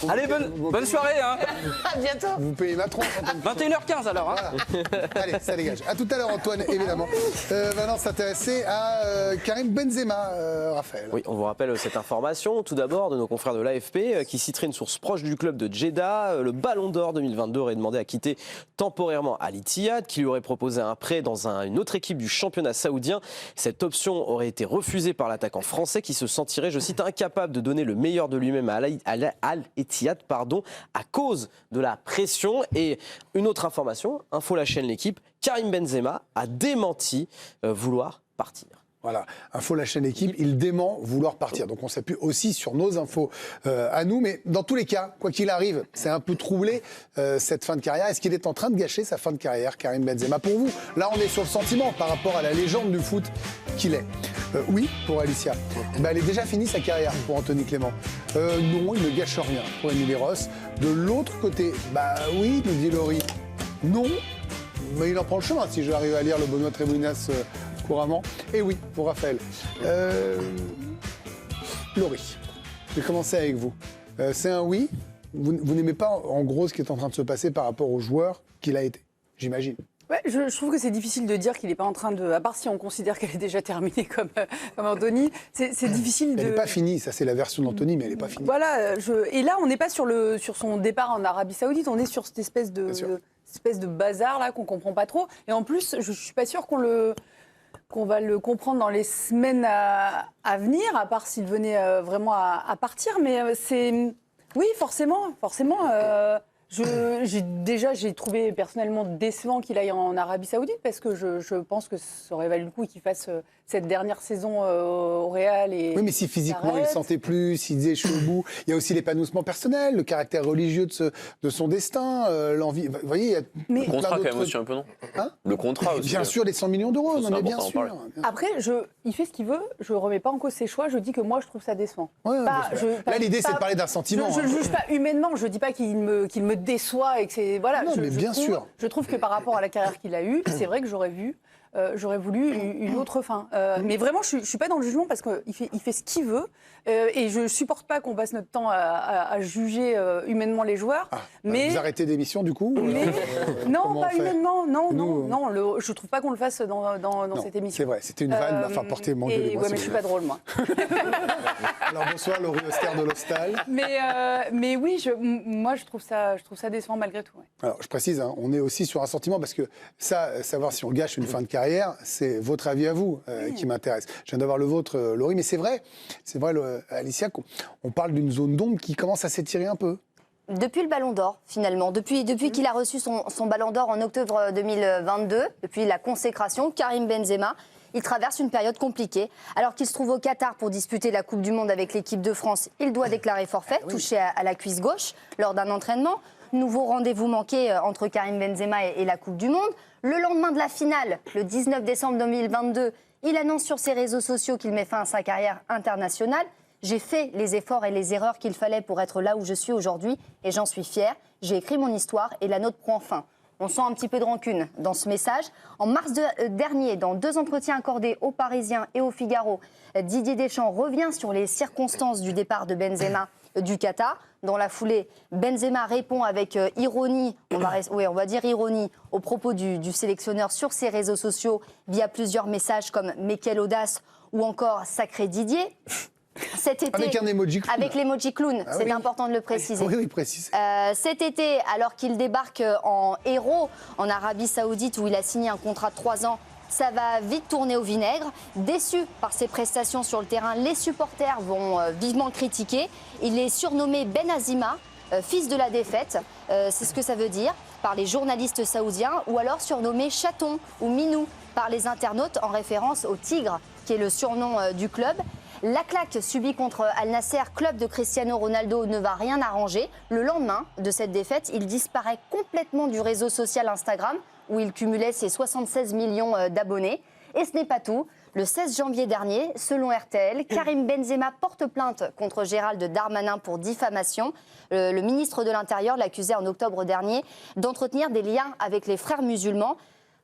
Allez, bonne soirée. Hein. À bientôt. Vous payez ma tronche. 21h15 alors. Hein. Voilà. Allez, ça dégage. À tout à l'heure, Antoine, évidemment. Maintenant, s'intéresser à Karim Benzema, Raphaël. Oui, on vous rappelle cette information, tout d'abord, de nos confrères de l'AFP, qui citerait une source proche du club de Jeddah. Le Ballon d'Or 2022 aurait demandé à quitter temporairement Al Ittihad, qui lui aurait proposé un prêt dans une autre équipe du championnat saoudien. Cette option aurait été refusée par l'attaquant français, qui se sentirait, je cite, incapable de donner le meilleur de lui-même à Al Ittihad, à cause de la pression. Et une autre information, info la chaîne L'équipe, Karim Benzema a démenti vouloir partir. Voilà, info la chaîne Équipe, il dément vouloir partir. Donc on s'appuie aussi sur nos infos à nous. Mais dans tous les cas, quoi qu'il arrive, c'est un peu troublé cette fin de carrière. Est-ce qu'il est en train de gâcher sa fin de carrière, Karim Benzema? Pour vous, là on est sur le sentiment par rapport à la légende du foot qu'il est. Oui, pour Alicia. Elle est déjà finie sa carrière pour Anthony Clément. Non, il ne gâche rien pour Émilie Ross. De l'autre côté, oui, nous dit Laurie. Non, mais il en prend le chemin si j'arrive à lire le Benoît Trémounas couramment. Et oui, pour Raphaël. Laurie, je vais commencer avec vous. C'est un oui. Vous n'aimez pas, en gros, ce qui est en train de se passer par rapport au joueur qu'il a été, j'imagine. Ouais, je trouve que c'est difficile de dire qu'il n'est pas en train de... À part si on considère qu'elle est déjà terminée comme Anthony, c'est difficile de... Elle n'est pas finie, ça c'est la version d'Anthony, mais elle n'est pas finie. Voilà, et là on n'est pas sur son départ en Arabie Saoudite, on est sur cette espèce de bazar là qu'on ne comprend pas trop. Et en plus, je ne suis pas sûre qu'on va le comprendre dans les semaines à venir, à part s'il venait vraiment à partir. Mais c'est... Oui, forcément. J'ai trouvé personnellement décevant qu'il aille en Arabie Saoudite parce que je pense que ça aurait valu le coup qu'il fasse cette dernière saison au Real. Oui, mais si physiquement il ne sentait plus, s'il disait je suis au bout, il y a aussi l'épanouissement personnel, le caractère religieux de son destin, l'envie. Vous voyez, il y a le contrat quand même aussi un peu, non? Le contrat aussi. Bien sûr, les 100 millions d'euros, non mais bien sûr. Après, il fait ce qu'il veut, je ne remets pas en cause ses choix, je dis que moi je trouve ça décevant. Là, l'idée c'est de parler d'un sentiment. Je ne juge pas humainement, je ne dis pas qu'il me déçoit et que c'est... Voilà, non, mais bien sûr. Je trouve que par rapport à la carrière qu'il a eue, c'est vrai que j'aurais voulu une autre fin. Mais vraiment, je ne suis pas dans le jugement parce qu'il fait ce qu'il veut. Et je ne supporte pas qu'on passe notre temps à juger humainement les joueurs. Mais... Vous arrêtez d'émission du coup non, pas humainement. Non, je ne trouve pas qu'on le fasse dans cette émission. C'est vrai, c'était une vanne, enfin portez mon Dieu. Ouais, mais je ne suis pas drôle, moi. Alors bonsoir, Laurie Auster de l'Hostal. Mais oui, moi je trouve ça décevant malgré tout. Ouais. Alors je précise, on est aussi sur un sentiment parce que savoir si on gâche une fin de carrière, c'est votre avis à vous qui m'intéresse. Je viens d'avoir le vôtre, Laurie, mais c'est vrai, Alicia, qu'on parle d'une zone d'ombre qui commence à s'étirer un peu. Depuis le Ballon d'Or, finalement, depuis qu'il a reçu son Ballon d'Or en octobre 2022, depuis la consécration, Karim Benzema, il traverse une période compliquée. Alors qu'il se trouve au Qatar pour disputer la Coupe du Monde avec l'équipe de France, il doit déclarer forfait, touché à la cuisse gauche lors d'un entraînement. Nouveau rendez-vous manqué entre Karim Benzema et la Coupe du Monde. Le lendemain de la finale, le 19 décembre 2022, il annonce sur ses réseaux sociaux qu'il met fin à sa carrière internationale. J'ai fait les efforts et les erreurs qu'il fallait pour être là où je suis aujourd'hui et j'en suis fière. J'ai écrit mon histoire et la nôtre prend fin. On sent un petit peu de rancune dans ce message. En mars dernier, dans 2 entretiens accordés aux Parisiens et au Figaro, Didier Deschamps revient sur les circonstances du départ de Benzema du Qatar. Dans la foulée, Benzema répond avec ironie, on va dire ironie, aux propos du sélectionneur sur ses réseaux sociaux via plusieurs messages comme « Mais quelle audace !» ou encore « Sacré Didier !» Cet été, avec un emoji clown. Avec l'emoji clown, c'est important de le préciser. Oui, préciser. Cet été, alors qu'il débarque en héros en Arabie Saoudite où il a signé un contrat de 3 ans, ça va vite tourner au vinaigre. Déçu par ses prestations sur le terrain, les supporters vont vivement le critiquer. Il est surnommé Ben Azima, fils de la défaite, c'est ce que ça veut dire, par les journalistes saoudiens, ou alors surnommé Chaton ou Minou par les internautes en référence au Tigre, qui est le surnom du club. La claque subie contre Al Nasser, club de Cristiano Ronaldo, ne va rien arranger. Le lendemain de cette défaite, il disparaît complètement du réseau social Instagram, où il cumulait ses 76 millions d'abonnés. Et ce n'est pas tout. Le 16 janvier dernier, selon RTL, Karim Benzema porte plainte contre Gérald Darmanin pour diffamation. Le ministre de l'Intérieur l'accusait en octobre dernier d'entretenir des liens avec les frères musulmans.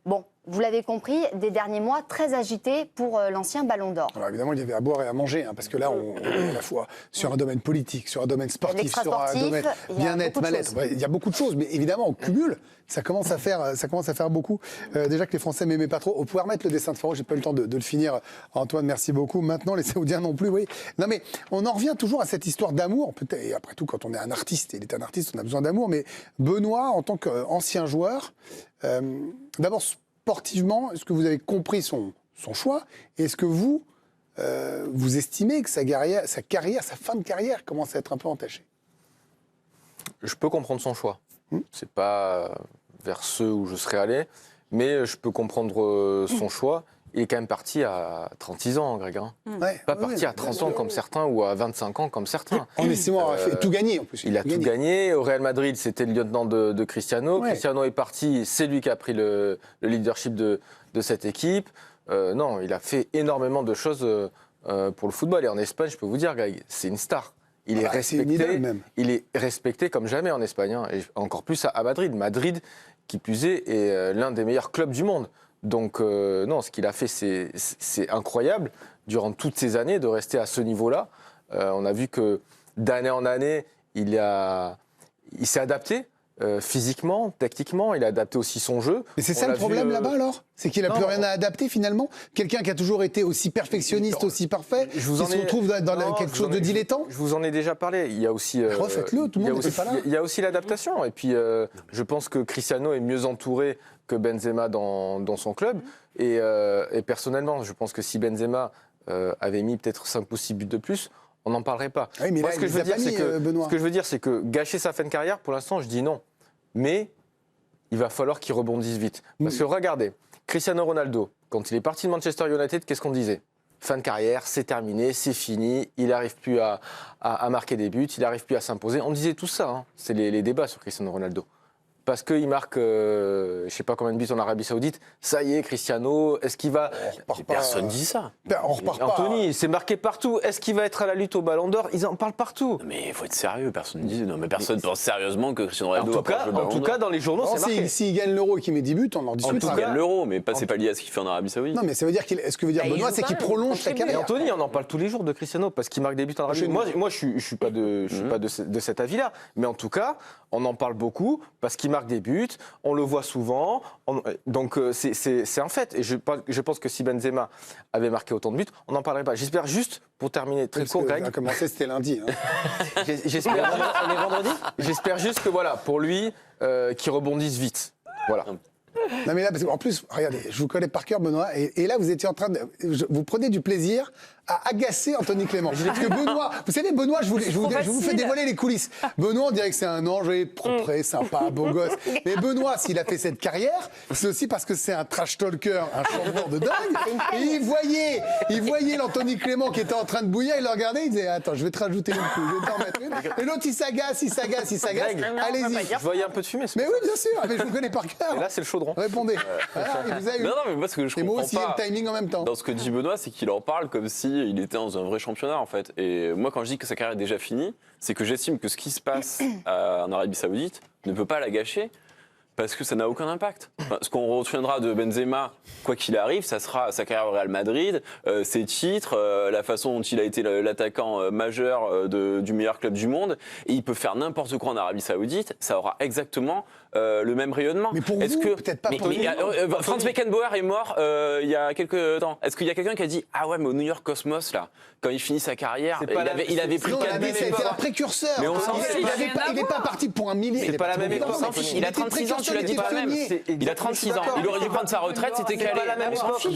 Bon, vous l'avez compris, des derniers mois très agités pour l'ancien Ballon d'Or. Alors évidemment, il y avait à boire et à manger, hein, parce que là, on est à la fois sur un domaine politique, sur un domaine sportif, sur un domaine bien-être, mal-être. Il y a beaucoup de choses, mais évidemment, on cumule. Ça commence à faire beaucoup. Déjà que les Français m'aimaient pas trop. On pourrait remettre le dessin de Pharaon, j'ai pas eu le temps de le finir. Antoine, merci beaucoup. Maintenant, les Saoudiens non plus, oui. Non mais, on en revient toujours à cette histoire d'amour. Peut-être, et après tout, quand on est un artiste, il est un artiste, on a besoin d'amour. Mais Benoît, en tant qu'ancien joueur, d'abord, sportivement, est-ce que vous avez compris son choix? Et est-ce que vous estimez que sa fin de carrière commence à être un peu entachée? Je peux comprendre son choix. C'est pas vers ceux où je serais allé, mais je peux comprendre son choix. Il est quand même parti à 36 ans, Greg. Ouais, pas parti à 30 ans comme certains ou à 25 ans comme certains. En estimant tout gagné en plus. Il a tout gagné. Au Real Madrid, c'était le lieutenant de Cristiano. Ouais. Cristiano est parti, c'est lui qui a pris le leadership de cette équipe. Non, il a fait énormément de choses pour le football. Et en Espagne, je peux vous dire, Greg, c'est une star. Il est respecté. Idole, même. Il est respecté comme jamais en Espagne, hein, et encore plus à Madrid. Madrid, qui plus est l'un des meilleurs clubs du monde. Donc non, ce qu'il a fait, c'est incroyable durant toutes ces années de rester à ce niveau-là. On a vu que d'année en année, il s'est adapté. Physiquement, tactiquement, il a adapté aussi son jeu. Mais c'est ça le problème là-bas alors? C'est qu'il n'a plus rien à adapter finalement? Quelqu'un qui a toujours été aussi perfectionniste, aussi parfait, qui se retrouve dans quelque chose de dilettant? Je vous en ai déjà parlé. Il y a aussi. Refaites-le, tout le monde n'était pas là. Il y a aussi l'adaptation. Et puis, je pense que Cristiano est mieux entouré que Benzema dans son club. Et personnellement, je pense que si Benzema avait mis peut-être 5 ou 6 buts de plus, on n'en parlerait pas. Oui, mais moi, là, ce que je veux dire, c'est que gâcher sa fin de carrière, pour l'instant, je dis non. Mais il va falloir qu'il rebondisse vite. Parce que regardez, Cristiano Ronaldo, quand il est parti de Manchester United, qu'est-ce qu'on disait? Fin de carrière, c'est terminé, c'est fini, il n'arrive plus à marquer des buts, il n'arrive plus à s'imposer. On disait tout ça, hein. C'est les débats sur Cristiano Ronaldo. Parce qu'il marque, je ne sais pas combien de buts en Arabie Saoudite, ça y est, Cristiano, est-ce qu'il va... Personne ne dit ça. On repart pas. Anthony, c'est marqué partout. Est-ce qu'il va être à la lutte au Ballon d'Or? Ils en parlent partout. Mais il faut être sérieux, personne ne dit. Non, mais personne pense sérieusement que Cristiano Ronaldo En tout cas, dans les journaux, c'est marqué. S'il gagne l'Euro et qu'il met 10 buts, on en discute. Il gagne l'Euro, mais c'est pas lié à ce qu'il fait en Arabie Saoudite. Non, mais ça veut dire ce que veut dire Benoît, c'est qu'il prolonge sa Et carrière. Anthony, on en parle tous les jours de Cristiano parce qu'il marque des buts en Arabie. Moi, je suis pas de cet avis-là. Mais en tout cas, on en parle beaucoup parce qu'il marque des buts. On le voit souvent. Donc, c'est un fait. Et je pense que si Benzema avait marqué autant de buts, on n'en parlerait pas. J'espère juste, pour terminer très court, Greg. On a commencé, c'était lundi. Hein. On est vendredi. J'espère juste que, voilà, pour lui, qu'il rebondisse vite. Voilà. Non mais là, parce qu'en plus, regardez, je vous connais par cœur, Benoît, et là, vous étiez en train de... Vous prenez du plaisir à agacer Anthony Clément. Parce que Benoît, vous savez, Benoît, je vous fais dévoiler les coulisses. Benoît, on dirait que c'est un ange propre, sympa, beau gosse. Mais Benoît, s'il a fait cette carrière, c'est aussi parce que c'est un trash talker, un chanteur de dingue. Et il voyait l'Anthony Clément qui était en train de bouillir, il le regardait, il disait, attends, je vais te rajouter une couille, je vais t'en mettre une. Et l'autre, il s'agace. Allez-y. Je voyais un peu de fumée. Mais oui, bien sûr, mais je vous connais par cœur. Et là, c'est le chaudron. Répondez. Voilà, il vous a eu. Non, mais moi, ce que je Et moi comprends aussi, pas le timing en même temps. dans ce que dit Benoît, c'est qu'il en parle comme si il était dans un vrai championnat, en fait. Et moi, quand je dis que sa carrière est déjà finie, c'est que j'estime que ce qui se passe en Arabie Saoudite ne peut pas la gâcher. Parce que ça n'a aucun impact. Enfin, ce qu'on retiendra de Benzema, quoi qu'il arrive, ça sera sa carrière au Real Madrid, ses titres, la façon dont il a été l'attaquant majeur du meilleur club du monde. Et il peut faire n'importe quoi en Arabie Saoudite, ça aura exactement le même rayonnement. Mais pour vous, peut-être pas pour vous. Franz Beckenbauer est mort il y a quelques temps. Est-ce qu'il y a quelqu'un qui a dit « Ah ouais, mais au New York Cosmos, là, quand il finit sa carrière, il avait pris Non, 4 buts. ça a été un précurseur. Mais on s'en Il n'est pas parti pour un millier. C'est pas la même époque. Il a 36 ans, tu l'as dit pas même. Il a 36 ans. Il aurait dû prendre sa retraite, c'était calé.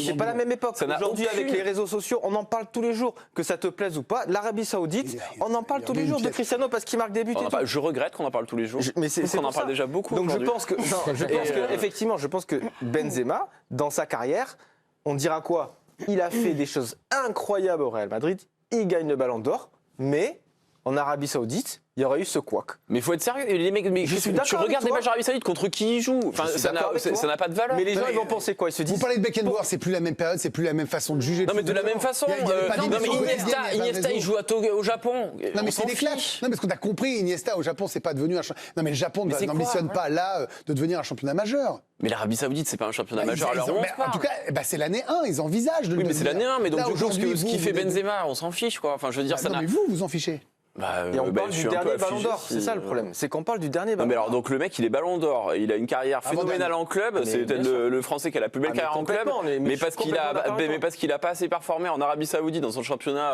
C'est pas la même époque. Aujourd'hui, avec les réseaux sociaux, on en parle tous les jours. Que ça te plaise ou pas, l'Arabie Saoudite, on en parle tous les jours de Cristiano parce qu'il marque des buts. Je regrette qu'on en parle tous les jours. Mais c'est qu'on en parle déjà beaucoup. Donc je pense que Benzema, dans sa carrière, on dira quoi? Il a fait des choses incroyables au Real Madrid. Il gagne le Ballon d'Or, mais en Arabie Saoudite, il y aurait eu ce couac. Mais il faut être sérieux. Les mecs, mais Je suis tu d'accord regardes avec les toi. matchs d'Arabie Saoudite contre qui ils jouent. Enfin, Je suis ça d'accord avec toi. n'a pas de valeur. Mais les gens, Non, ils vont penser quoi? Ils se disent. Vous parlez de Beckenbauer, c'est plus la même période, c'est plus la même façon de juger. Non, le mais de la football. même façon. Il y a pas Non, mais d'émission quotidienne, Iniesta, il y a pas de il raison. joue au Japon. Non, mais On c'est s'en des clashs. fiche. Non, mais ce qu'on a compris, Iniesta au Japon, c'est pas devenu un championnat. Non, mais le Japon Mais c'est quoi, n'ambitionne ouais. pas là de devenir un championnat majeur. Mais l'Arabie Saoudite, c'est pas un championnat majeur. Ils Alors, ont- on mais se en parle. tout cas, c'est l'année 1, ils envisagent de le Oui, mais c'est devenir. l'année 1, mais donc Là, du coup, ce aujourd'hui, qui fait vous- Benzema, on s'en fiche, quoi. Enfin, je veux dire, ça Non, n'a. mais vous en fichez. Bah, Et on bah, parle je du suis un peu dernier ballon affligé d'or, si- c'est ça le problème. C'est qu'on parle du dernier Non, ballon mais d'or. alors, donc le mec, il est ballon d'or. Il a une carrière phénoménale en club. Mais C'est peut-être bien sûr. le Français qui a la plus belle Ah, mais carrière en club. complètement, mais Mais je suis complètement d'accord avec toi. parce qu'il a pas assez performé en Arabie Saoudite dans son championnat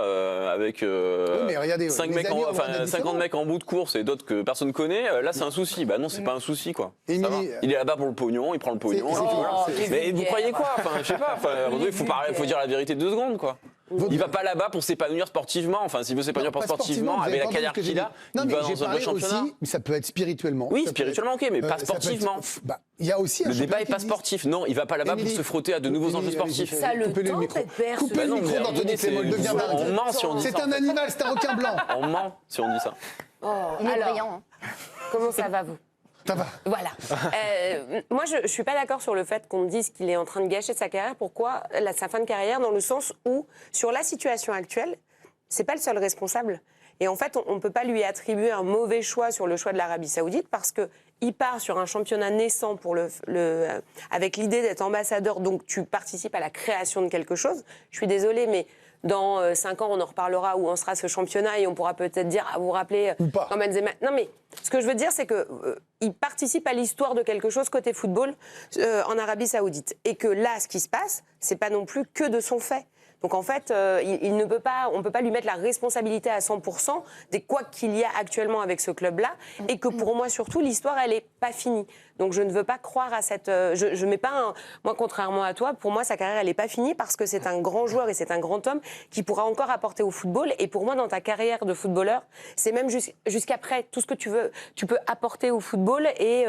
avec mais regardez, 5 les mecs amis, on en a 50 différents. mecs en bout de course et d'autres que personne connaît. Là, c'est un souci. Bah non, c'est pas un souci, quoi. Ça Émilie, va. Il est là-bas pour le pognon, il prend le pognon. c'est et puis tout. voilà. C'est- Mais vous croyez quoi? Enfin, je sais pas. Enfin, à un moment donné, faut dire la vérité 2 secondes, quoi. Il va pas là-bas pour s'épanouir sportivement. Enfin, s'il veut s'épanouir pas sportivement, vous avec avez la pas carrière entendu ce que qu'il j'ai a, dit. Non, il mais va j'ai dans un parlé vrai championnat. aussi, mais ça peut être spirituellement. Oui, Ça peut spirituellement, ok, mais pas ça peut être- sportivement. Il y a aussi un Le débat championnat est qui pas existe. sportif. Non, il va pas là-bas pour Émilie, se frotter à de nouveaux enjeux Émilie, sportifs. allez-y, Ça le coupez-le tente, micro. père, Coupez ce le non, micro mais d'Anthony c'est- Clément, il devient on dingue. ment si on dit C'est ça. un animal, c'est un requin blanc. On ment si on dit ça. Il est Alors, brillant. hein. comment ça va, vous? Ça va. Voilà. Moi, je ne suis pas d'accord sur le fait qu'on me dise qu'il est en train de gâcher sa carrière. Pourquoi sa fin de carrière? Dans le sens où, sur la situation actuelle, c'est pas le seul responsable. Et en fait, on ne peut pas lui attribuer un mauvais choix sur le choix de l'Arabie Saoudite parce qu'il part sur un championnat naissant avec l'idée d'être ambassadeur. Donc, tu participes à la création de quelque chose. Je suis désolée, mais dans 5 ans, on en reparlera où en sera ce championnat et on pourra peut-être dire, vous vous rappelez, Ou pas. quand Benzema... Non, mais ce que je veux dire, c'est qu'il participe à l'histoire de quelque chose côté football en Arabie Saoudite. Et que là, ce qui se passe, c'est pas non plus que de son fait. Donc en fait, on ne peut pas lui mettre la responsabilité à 100% des couacs qu'il y a actuellement avec ce club-là, et que pour moi surtout l'histoire elle est pas finie. Donc je ne veux pas croire à cette, je mets pas, moi contrairement à toi, pour moi sa carrière elle est pas finie parce que c'est un grand joueur et c'est un grand homme qui pourra encore apporter au football. Et pour moi dans ta carrière de footballeur, c'est même jusqu'après tout ce que tu veux, tu peux apporter au football et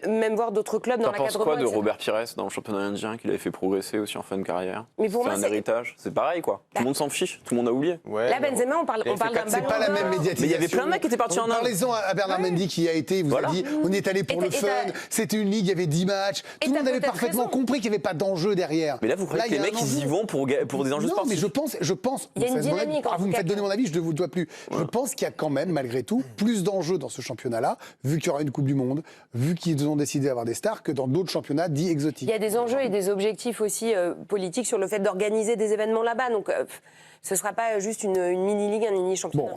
même voir d'autres clubs dans T'en penses l'encadrement. quoi de etc. Robert Pires dans le championnat indien qu'il avait fait progresser aussi en fin de carrière? Mais pour C'est moi, un c'est- héritage. C'est pareil, quoi. Tout le monde s'en fiche. Tout le monde a oublié. Ouais, Là mais Benzema, on parle Il a fait d'un quatre- ballon C'est pas la d'or. même médiatisation. Mais il y avait plein de mecs qui étaient partis en Inde. Parlez-en à Bernard Mendy qui a été, il vous Voilà. a dit, on est allé pour Et le t'as- fun, c'était une ligue, il y avait 10 matchs, tout le t'as monde avait peut-être parfaitement raison. compris qu'il n'y avait pas d'enjeu derrière. Mais là, vous croyez que il y les a mecs, un ils y enjeu. vont pour des enjeux Non, sportifs? mais je pense. Il y a une vous faites mon avis. dynamique, en Vous tout me cas. faites donner mon avis, je ne vous dois plus. Je pense qu'il y a quand même, malgré tout, plus d'enjeux dans ce championnat-là, vu qu'il y aura une Coupe du Monde, vu qu'ils ont décidé d'avoir des stars, que dans d'autres championnats dits Il exotiques. y a des enjeux et des objectifs aussi politiques sur le fait d'organiser des événements là-bas. Donc, ce ne sera pas juste une mini-ligue, un mini-championnat. Bon,